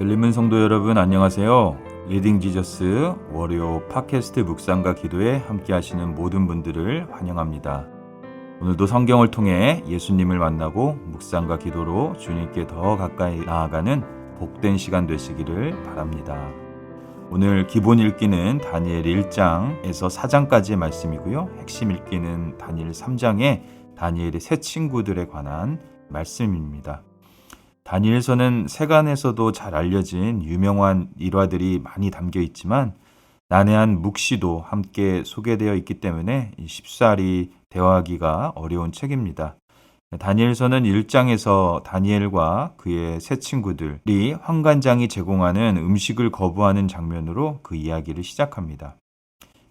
열린문 성도 여러분 안녕하세요. 리딩 지저스 월요 팟캐스트 묵상과 기도에 함께 하시는 모든 분들을 환영합니다. 오늘도 성경을 통해 예수님을 만나고 묵상과 기도로 주님께 더 가까이 나아가는 복된 시간 되시기를 바랍니다. 오늘 기본 읽기는 다니엘 1장에서 4장까지의 말씀이고요. 핵심 읽기는 다니엘 3장의 다니엘의 새 친구들에 관한 말씀입니다. 다니엘서는 세간에서도 잘 알려진 유명한 일화들이 많이 담겨 있지만 난해한 묵시도 함께 소개되어 있기 때문에 쉽사리 대화하기가 어려운 책입니다. 다니엘서는 1장에서 다니엘과 그의 새 친구들이 환관장이 제공하는 음식을 거부하는 장면으로 그 이야기를 시작합니다.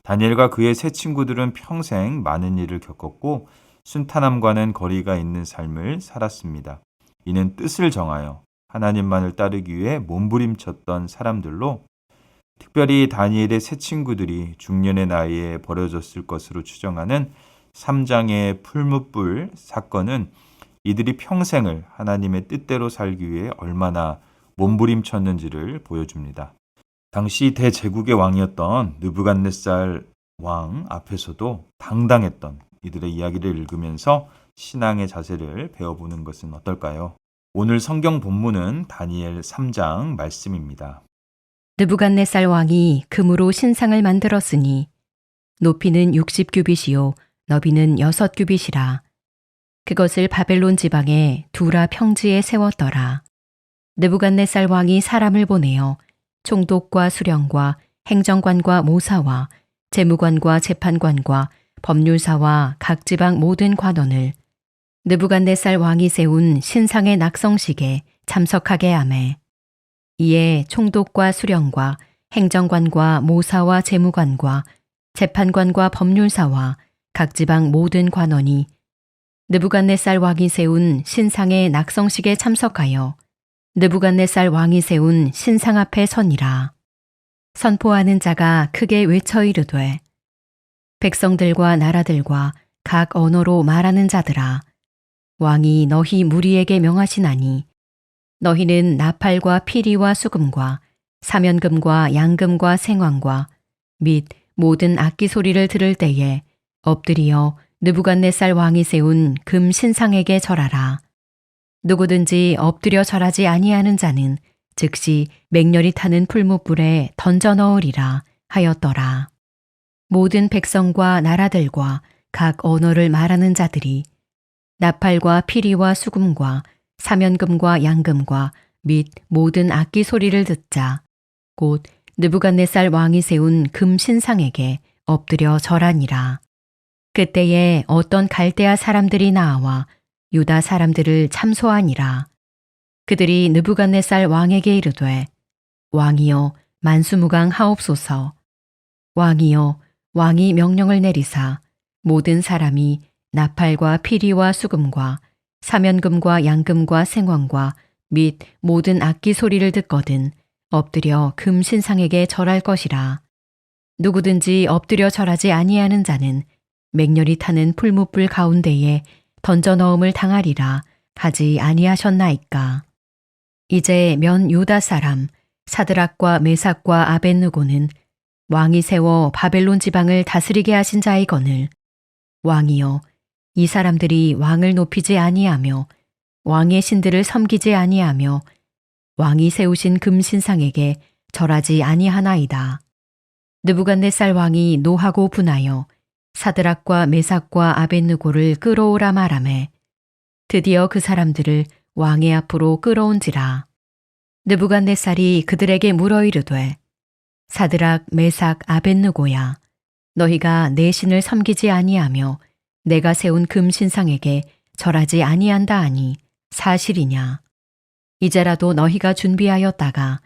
다니엘과 그의 새 친구들은 평생 많은 일을 겪었고 순탄함과는 거리가 있는 삶을 살았습니다. 이는 뜻을 정하여 하나님만을 따르기 위해 몸부림쳤던 사람들로 특별히 다니엘의 새 친구들이 중년의 나이에 버려졌을 것으로 추정하는 3장의 풀무불 사건은 이들이 평생을 하나님의 뜻대로 살기 위해 얼마나 몸부림쳤는지를 보여줍니다. 당시 대제국의 왕이었던 느부갓네살 왕 앞에서도 당당했던 이들의 이야기를 읽으면서 신앙의 자세를 배워보는 것은 어떨까요? 오늘 성경 본문은 다니엘 3장 말씀입니다. 느부갓네살 왕이 금으로 신상을 만들었으니 높이는 60규빗이요 너비는 6규빗이라. 그것을 바벨론 지방의 두라 평지에 세웠더라. 느부갓네살 왕이 사람을 보내어 총독과 수령과 행정관과 모사와 재무관과 재판관과 법률사와 각 지방 모든 관원을 느부갓네살 왕이 세운 신상의 낙성식에 참석하게 하매 이에 총독과 수령과 행정관과 모사와 재무관과 재판관과 법률사와 각 지방 모든 관원이 느부갓네살 왕이 세운 신상의 낙성식에 참석하여 느부갓네살 왕이 세운 신상 앞에 서니라. 선포하는 자가 크게 외쳐 이르되 백성들과 나라들과 각 언어로 말하는 자들아 왕이 너희 무리에게 명하시나니 너희는 나팔과 피리와 수금과 사면금과 양금과 생황과 및 모든 악기 소리를 들을 때에 엎드리어 느부갓네살 왕이 세운 금 신상에게 절하라. 누구든지 엎드려 절하지 아니하는 자는 즉시 맹렬히 타는 풀무불에 던져 넣으리라 하였더라. 모든 백성과 나라들과 각 언어를 말하는 자들이 나팔과 피리와 수금과 사면금과 양금과 및 모든 악기 소리를 듣자 곧 느부갓네살 왕이 세운 금 신상에게 엎드려 절하니라. 그때에 어떤 갈대아 사람들이 나와 유다 사람들을 참소하니라. 그들이 느부갓네살 왕에게 이르되 왕이여 만수무강 하옵소서. 왕이여 왕이 명령을 내리사 모든 사람이 나팔과 피리와 수금과 사면금과 양금과 생황과 및 모든 악기 소리를 듣거든 엎드려 금 신상에게 절할 것이라. 누구든지 엎드려 절하지 아니하는 자는 맹렬히 타는 풀무불 가운데에 던져 넣음을 당하리라 하지 아니하셨나이까. 이제 면 유다 사람 사드락과 메삭과 아벳느고는 왕이 세워 바벨론 지방을 다스리게 하신 자이거늘 왕이여 이 사람들이 왕을 높이지 아니하며 왕의 신들을 섬기지 아니하며 왕이 세우신 금신상에게 절하지 아니하나이다. 느부갓네살 왕이 노하고 분하여 사드락과 메삭과 아벳느고를 끌어오라 말하매 드디어 그 사람들을 왕의 앞으로 끌어온지라. 느부갓네살이 그들에게 물어 이르되 사드락 메삭 아벳느고야 너희가 내 신을 섬기지 아니하며 내가 세운 금신상에게 절하지 아니한다 하니 사실이냐. 이제라도 너희가 준비하였다가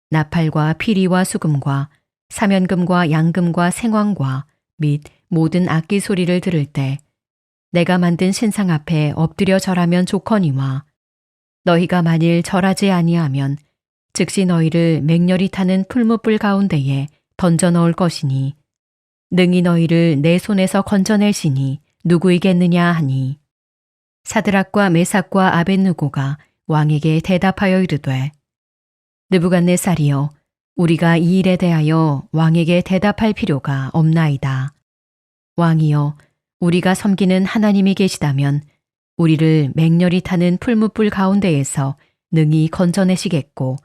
나팔과 피리와 수금과 사면금과 양금과 생황과 및 모든 악기 소리를 들을 때 내가 만든 신상 앞에 엎드려 절하면 좋거니와 너희가 만일 절하지 아니하면 즉시 너희를 맹렬히 타는 풀무불 가운데에 던져 넣을 것이니 능히 너희를 내 손에서 건져낼 신이 누구이겠느냐 하니 사드락과 메삭과 아벳느고가 왕에게 대답하여 이르되 느부갓네살이여, 우리가 이 일에 대하여 왕에게 대답할 필요가 없나이다. 왕이여, 우리가 섬기는 하나님이 계시다면 우리를 맹렬히 타는 풀무불 가운데에서 능히 건져내시겠고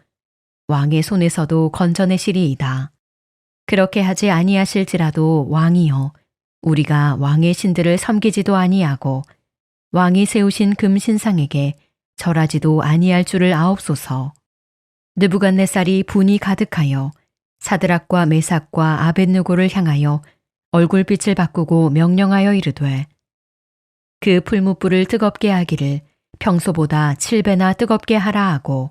왕의 손에서도 건져내시리이다. 그렇게 하지 아니하실지라도 왕이여, 우리가 왕의 신들을 섬기지도 아니하고 왕이 세우신 금신상에게 절하지도 아니할 줄을 아옵소서. 느부갓네살이 분이 가득하여 사드락과 메삭과 아벳느고를 향하여 얼굴빛을 바꾸고 명령하여 이르되, 그 풀무불을 뜨겁게 하기를 평소보다 7배나 뜨겁게 하라 하고,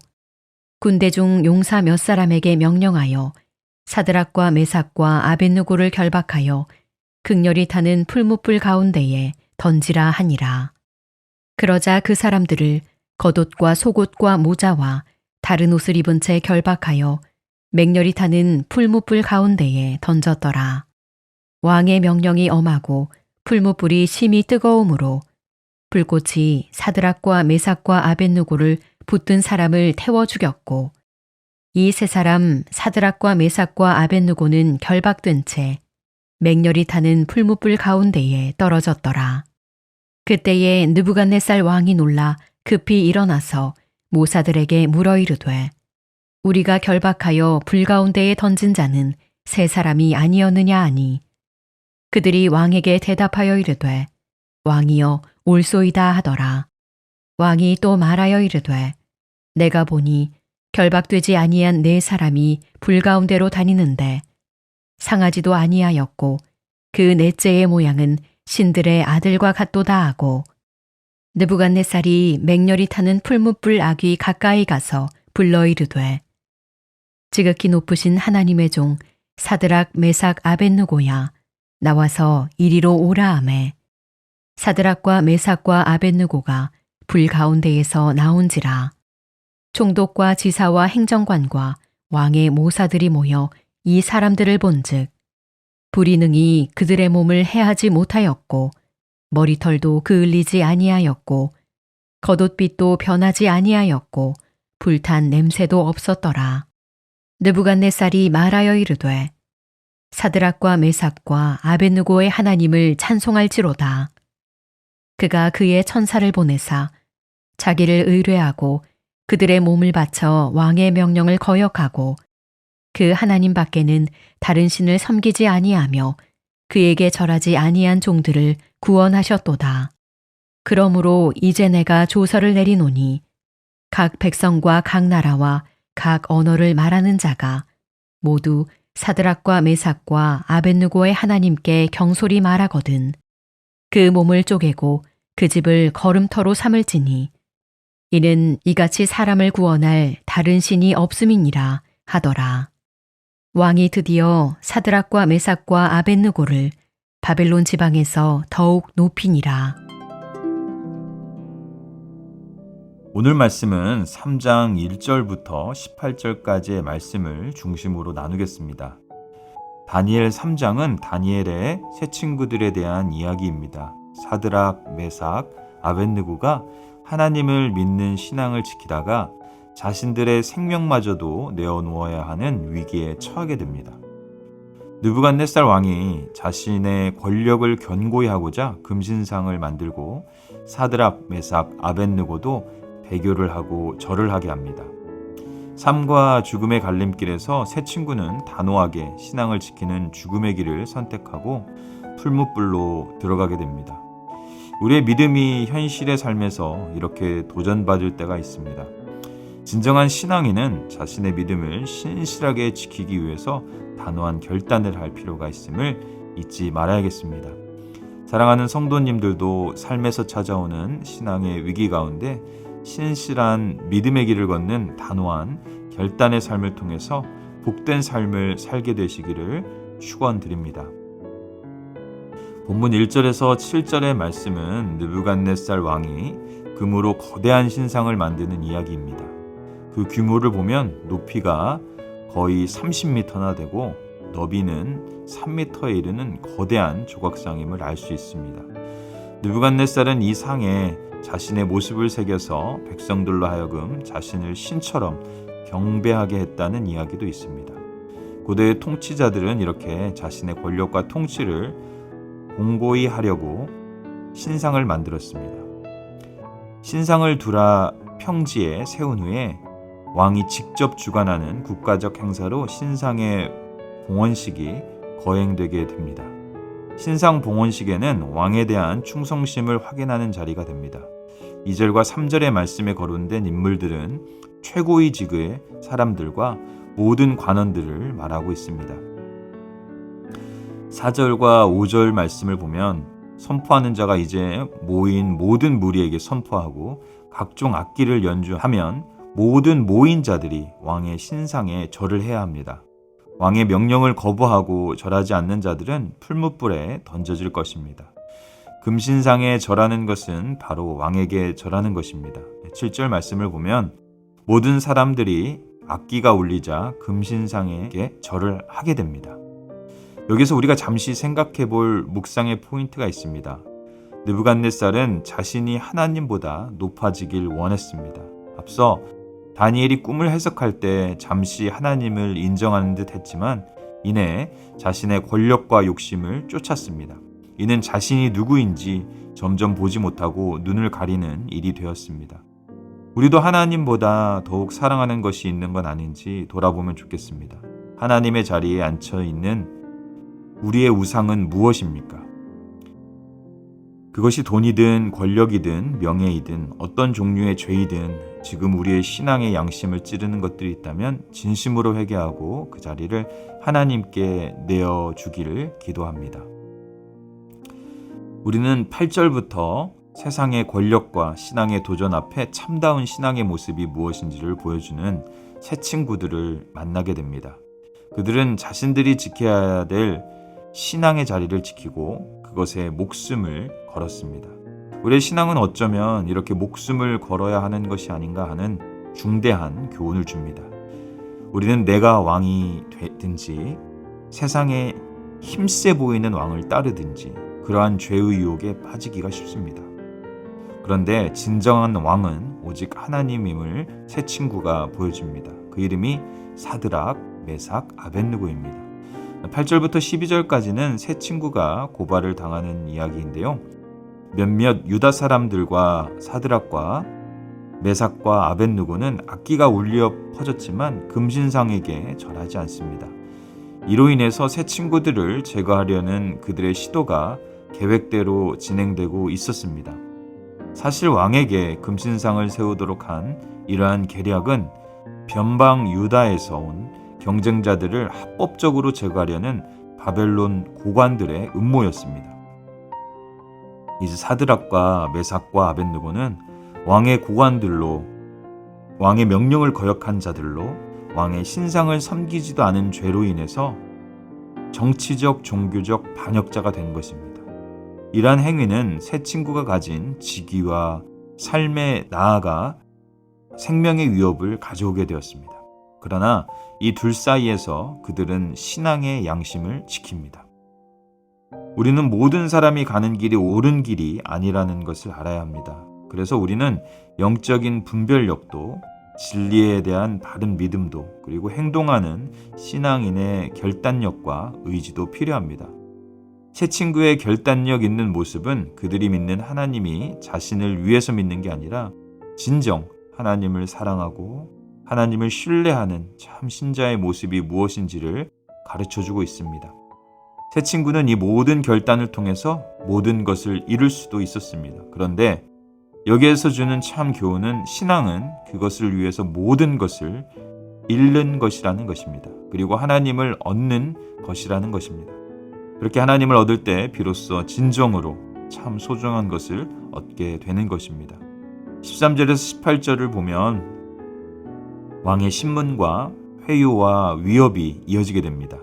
군대 중 용사 몇 사람에게 명령하여 사드락과 메삭과 아벳느고를 결박하여 극렬히 타는 풀무불 가운데에 던지라 하니라. 그러자 그 사람들을 겉옷과 속옷과 모자와 다른 옷을 입은 채 결박하여 맹렬히 타는 풀무불 가운데에 던졌더라. 왕의 명령이 엄하고 풀무불이 심히 뜨거움으로 불꽃이 사드락과 메삭과 아벳느고를 붙든 사람을 태워 죽였고, 이 세 사람 사드락과 메삭과 아벳느고는 결박된 채 맹렬히 타는 풀무불 가운데에 떨어졌더라. 그때에 느부갓네살 왕이 놀라 급히 일어나서 모사들에게 물어 이르되, 우리가 결박하여 불 가운데에 던진 자는 세 사람이 아니었느냐 하니, 그들이 왕에게 대답하여 이르되, 왕이여 옳소이다 하더라. 왕이 또 말하여 이르되, 내가 보니 결박되지 아니한 네 사람이 불 가운데로 다니는데 상하지도 아니하였고 그 넷째의 모양은 신들의 아들과 같도다 하고, 느부갓네살이 맹렬히 타는 풀무불 아귀 가까이 가서 불러 이르되, 지극히 높으신 하나님의 종 사드락 메삭 아벳느고야, 나와서 이리로 오라 하매, 사드락과 메삭과 아벳느고가 불 가운데에서 나온지라. 총독과 지사와 행정관과 왕의 모사들이 모여 이 사람들을 본즉 불이 능히 그들의 몸을 해하지 못하였고 머리털도 그을리지 아니하였고 겉옷빛도 변하지 아니하였고 불탄 냄새도 없었더라. 느부갓네살이 말하여 이르되, 사드락과 메삭과 아벳느고의 하나님을 찬송할지로다. 그가 그의 천사를 보내사 자기를 의뢰하고 그들의 몸을 바쳐 왕의 명령을 거역하고 그 하나님 밖에는 다른 신을 섬기지 아니하며 그에게 절하지 아니한 종들을 구원하셨도다. 그러므로 이제 내가 조서를 내리노니 각 백성과 각 나라와 각 언어를 말하는 자가 모두 사드락과 메삭과 아벳느고의 하나님께 경솔히 말하거든 그 몸을 쪼개고 그 집을 걸음터로 삼을지니 이는 이같이 사람을 구원할 다른 신이 없음이니라 하더라. 왕이 드디어 사드락과 메삭과 아벳느고를 바벨론 지방에서 더욱 높이니라. 오늘 말씀은 3장 1절부터 18절까지의 말씀을 중심으로 나누겠습니다. 다니엘 3장은 다니엘의 세 친구들에 대한 이야기입니다. 사드락, 메삭, 아벳느고가 하나님을 믿는 신앙을 지키다가 자신들의 생명마저도 내어놓아야 하는 위기에 처하게 됩니다. 느부갓네살 왕이 자신의 권력을 견고히 하고자 금신상을 만들고 사드락, 메삭, 아벳느고도 배교를 하고 절을 하게 합니다. 삶과 죽음의 갈림길에서 세 친구는 단호하게 신앙을 지키는 죽음의 길을 선택하고 풀무불로 들어가게 됩니다. 우리의 믿음이 현실의 삶에서 이렇게 도전받을 때가 있습니다. 진정한 신앙인은 자신의 믿음을 신실하게 지키기 위해서 단호한 결단을 할 필요가 있음을 잊지 말아야겠습니다. 사랑하는 성도님들도 삶에서 찾아오는 신앙의 위기 가운데 신실한 믿음의 길을 걷는 단호한 결단의 삶을 통해서 복된 삶을 살게 되시기를 축원드립니다. 본문 1절에서 7절의 말씀은 느부갓네살 왕이 금으로 거대한 신상을 만드는 이야기입니다. 그 규모를 보면 높이가 거의 30m나 되고 너비는 3m에 이르는 거대한 조각상임을 알 수 있습니다. 느부갓네살은 이 상에 자신의 모습을 새겨서 백성들로 하여금 자신을 신처럼 경배하게 했다는 이야기도 있습니다. 고대의 통치자들은 이렇게 자신의 권력과 통치를 공고히 하려고 신상을 만들었습니다. 신상을 두라 평지에 세운 후에 왕이 직접 주관하는 국가적 행사로 신상의 봉헌식이 거행되게 됩니다. 신상 봉헌식에는 왕에 대한 충성심을 확인하는 자리가 됩니다. 2절과 3절의 말씀에 거론된 인물들은 최고위 직의 사람들과 모든 관원들을 말하고 있습니다. 4절과 5절 말씀을 보면 선포하는 자가 이제 모인 모든 무리에게 선포하고 각종 악기를 연주하면 모든 모인 자들이 왕의 신상에 절을 해야 합니다. 왕의 명령을 거부하고 절하지 않는 자들은 풀무불에 던져질 것입니다. 금신상에 절하는 것은 바로 왕에게 절하는 것입니다. 7절 말씀을 보면 모든 사람들이 악기가 울리자 금신상에게 절을 하게 됩니다. 여기서 우리가 잠시 생각해 볼 묵상의 포인트가 있습니다. 느부갓네살은 자신이 하나님보다 높아지길 원했습니다. 앞서 다니엘이 꿈을 해석할 때 잠시 하나님을 인정하는 듯 했지만 이내 자신의 권력과 욕심을 쫓았습니다. 이는 자신이 누구인지 점점 보지 못하고 눈을 가리는 일이 되었습니다. 우리도 하나님보다 더욱 사랑하는 것이 있는 건 아닌지 돌아보면 좋겠습니다. 하나님의 자리에 앉혀 있는 우리의 우상은 무엇입니까? 그것이 돈이든 권력이든 명예이든 어떤 종류의 죄이든 지금 우리의 신앙의 양심을 찌르는 것들이 있다면 진심으로 회개하고 그 자리를 하나님께 내어주기를 기도합니다. 우리는 8절부터 세상의 권력과 신앙의 도전 앞에 참다운 신앙의 모습이 무엇인지를 보여주는 새 친구들을 만나게 됩니다. 그들은 자신들이 지켜야 될 신앙의 자리를 지키고 그것에 목숨을 걸었습니다. 우리의 신앙은 어쩌면 이렇게 목숨을 걸어야 하는 것이 아닌가 하는 중대한 교훈을 줍니다. 우리는 내가 왕이 되든지 세상에 힘세 보이는 왕을 따르든지 그러한 죄의 유혹에 빠지기가 쉽습니다. 그런데 진정한 왕은 오직 하나님임을 새 친구가 보여줍니다. 그 이름이 사드락, 메삭, 아벳느고입니다. 8절부터 12절까지는 새 친구가 고발을 당하는 이야기인데요. 몇몇 유다 사람들과 사드락과 메삭과 아벳느고는 악기가 울려 퍼졌지만 금신상에게 절하지 않습니다. 이로 인해서 새 친구들을 제거하려는 그들의 시도가 계획대로 진행되고 있었습니다. 사실 왕에게 금신상을 세우도록 한 이러한 계략은 변방 유다에서 온 경쟁자들을 합법적으로 제거하려는 바벨론 고관들의 음모였습니다. 이제 사드락과 메삭과 아벳느고는 왕의 고관들로 왕의 명령을 거역한 자들로 왕의 신상을 섬기지도 않은 죄로 인해서 정치적, 종교적 반역자가 된 것입니다. 이러한 행위는 새 친구가 가진 직위와 삶에 나아가 생명의 위협을 가져오게 되었습니다. 그러나 이 둘 사이에서 그들은 신앙의 양심을 지킵니다. 우리는 모든 사람이 가는 길이 옳은 길이 아니라는 것을 알아야 합니다. 그래서 우리는 영적인 분별력도 진리에 대한 바른 믿음도 그리고 행동하는 신앙인의 결단력과 의지도 필요합니다. 새 친구의 결단력 있는 모습은 그들이 믿는 하나님이 자신을 위해서 믿는 게 아니라 진정 하나님을 사랑하고 하나님을 신뢰하는 참 신자의 모습이 무엇인지를 가르쳐주고 있습니다. 새 친구는 이 모든 결단을 통해서 모든 것을 이룰 수도 있었습니다. 그런데 여기에서 주는 참 교훈은 신앙은 그것을 위해서 모든 것을 잃는 것이라는 것입니다. 그리고 하나님을 얻는 것이라는 것입니다. 그렇게 하나님을 얻을 때 비로소 진정으로 참 소중한 것을 얻게 되는 것입니다. 13절에서 18절을 보면 왕의 신문과 회유와 위협이 이어지게 됩니다.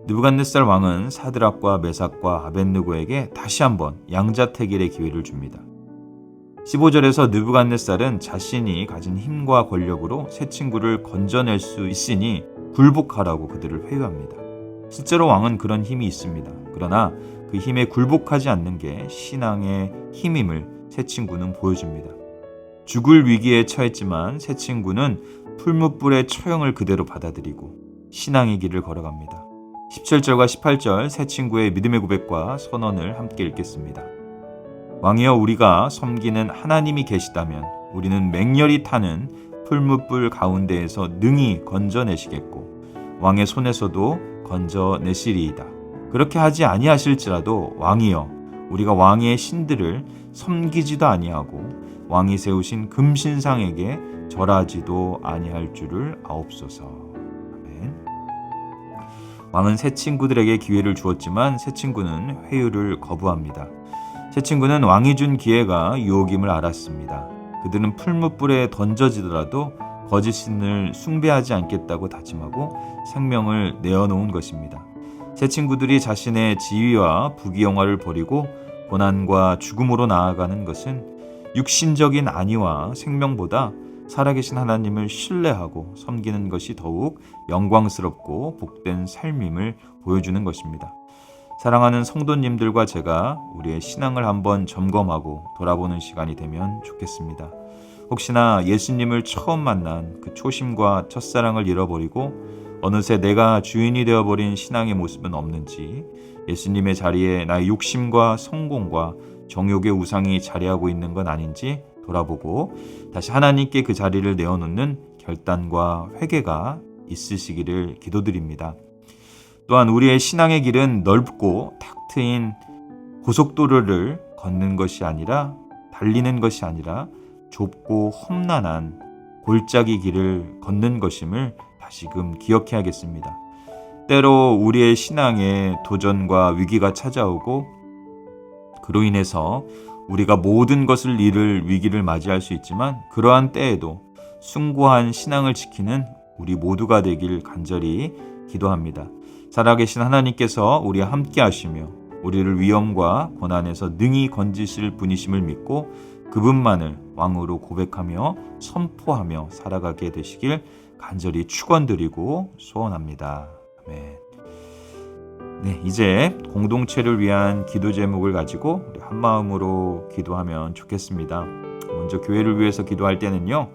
느부갓네살 왕은 사드락과 메삭과 아벳느고에게 다시 한번 양자택일의 기회를 줍니다. 15절에서 느부갓네살은 자신이 가진 힘과 권력으로 새 친구를 건져낼 수 있으니 굴복하라고 그들을 회유합니다. 실제로 왕은 그런 힘이 있습니다. 그러나 그 힘에 굴복하지 않는 게 신앙의 힘임을 새 친구는 보여줍니다. 죽을 위기에 처했지만 새 친구는 풀무불의 처형을 그대로 받아들이고 신앙의 길을 걸어갑니다. 17절과 18절 새 친구의 믿음의 고백과 선언을 함께 읽겠습니다. 왕이여, 우리가 섬기는 하나님이 계시다면 우리는 맹렬히 타는 풀무불 가운데에서 능히 건져내시겠고 왕의 손에서도 건져내시리이다. 그렇게 하지 아니하실지라도 왕이여, 우리가 왕의 신들을 섬기지도 아니하고 왕이 세우신 금신상에게 절하지도 아니할 줄을 아옵소서. 아멘. 왕은 새 친구들에게 기회를 주었지만 새 친구는 회유를 거부합니다. 새 친구는 왕이 준 기회가 유혹임을 알았습니다. 그들은 풀무불에 던져지더라도 거짓 신을 숭배하지 않겠다고 다짐하고 생명을 내어놓은 것입니다. 새 친구들이 자신의 지위와 부귀영화를 버리고 고난과 죽음으로 나아가는 것은 육신적인 안위와 생명보다 살아계신 하나님을 신뢰하고 섬기는 것이 더욱 영광스럽고 복된 삶임을 보여주는 것입니다. 사랑하는 성도님들과 제가 우리의 신앙을 한번 점검하고 돌아보는 시간이 되면 좋겠습니다. 혹시나 예수님을 처음 만난 그 초심과 첫사랑을 잃어버리고 어느새 내가 주인이 되어버린 신앙의 모습은 없는지, 예수님의 자리에 나의 욕심과 성공과 정욕의 우상이 자리하고 있는 건 아닌지 돌아보고 다시 하나님께 그 자리를 내어놓는 결단과 회개가 있으시기를 기도드립니다. 또한 우리의 신앙의 길은 넓고 탁 트인 고속도로를 걷는 것이 아니라, 달리는 것이 아니라 좁고 험난한 골짜기 길을 걷는 것임을 다시금 기억해야겠습니다. 때로 우리의 신앙에 도전과 위기가 찾아오고 그로 인해서 우리가 모든 것을 잃을 위기를 맞이할 수 있지만, 그러한 때에도 숭고한 신앙을 지키는 우리 모두가 되길 간절히 기도합니다. 살아계신 하나님께서 우리와 함께 하시며 우리를 위험과 고난에서 능히 건지실 분이심을 믿고 그분만을 왕으로 고백하며 선포하며 살아가게 되시길 간절히 축원드리고 소원합니다. 아멘. 네, 이제 공동체를 위한 기도 제목을 가지고 우리 한 마음으로 기도하면 좋겠습니다. 먼저 교회를 위해서 기도할 때는요,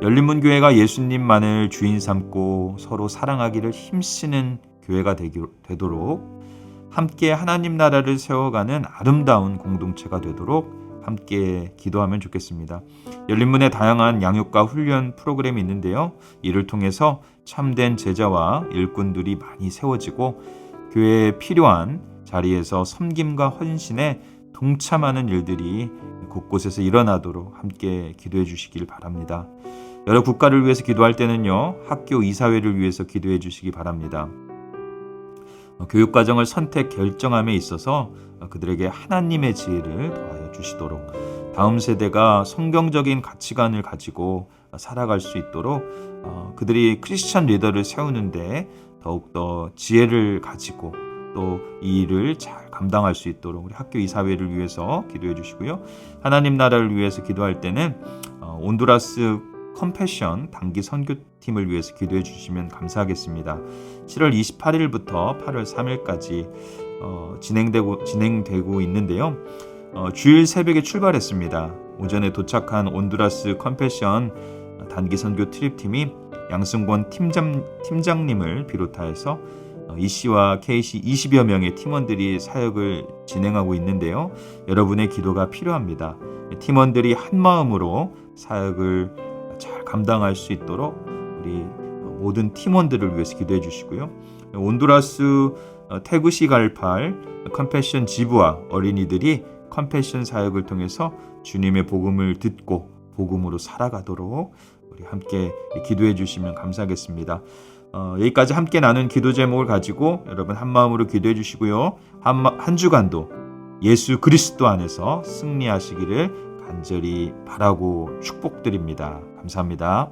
열린문 교회가 예수님만을 주인 삼고 서로 사랑하기를 힘쓰는 교회가 되도록, 함께 하나님 나라를 세워가는 아름다운 공동체가 되도록 함께 기도하면 좋겠습니다. 열린문의 다양한 양육과 훈련 프로그램이 있는데요, 이를 통해서 참된 제자와 일꾼들이 많이 세워지고 교회에 필요한 자리에서 섬김과 헌신에 동참하는 일들이 곳곳에서 일어나도록 함께 기도해 주시길 바랍니다. 여러 국가를 위해서 기도할 때는요, 학교 이사회를 위해서 기도해 주시기 바랍니다. 교육과정을 선택 결정함에 있어서 그들에게 하나님의 지혜를 더하여 주시도록, 다음 세대가 성경적인 가치관을 가지고 살아갈 수 있도록 그들이 크리스천 리더를 세우는데 더욱더 지혜를 가지고 또 이 일을 잘 감당할 수 있도록 우리 학교 이사회를 위해서 기도해 주시고요. 하나님 나라를 위해서 기도할 때는 온두라스 컴패션 단기 선교팀을 위해서 기도해 주시면 감사하겠습니다. 7월 28일부터 8월 3일까지 진행되고 있는데요. 주일 새벽에 출발했습니다. 오전에 도착한 온두라스 컴패션 단기 선교 트립팀이 양승권 팀장님을 비롯하여서 EC와 KC 20여 명의 팀원들이 사역을 진행하고 있는데요. 여러분의 기도가 필요합니다. 팀원들이 한 마음으로 사역을 잘 감당할 수 있도록 우리 모든 팀원들을 위해서 기도해 주시고요. 온두라스 테구시갈팔 컴패션 지부와 어린이들이 컴패션 사역을 통해서 주님의 복음을 듣고 복음으로 살아가도록 우리 함께 기도해 주시면 감사하겠습니다. 여기까지 함께 나눈 기도 제목을 가지고 여러분 한 마음으로 기도해 주시고요. 한 주간도 예수 그리스도 안에서 승리하시기를 간절히 바라고 축복드립니다. 감사합니다.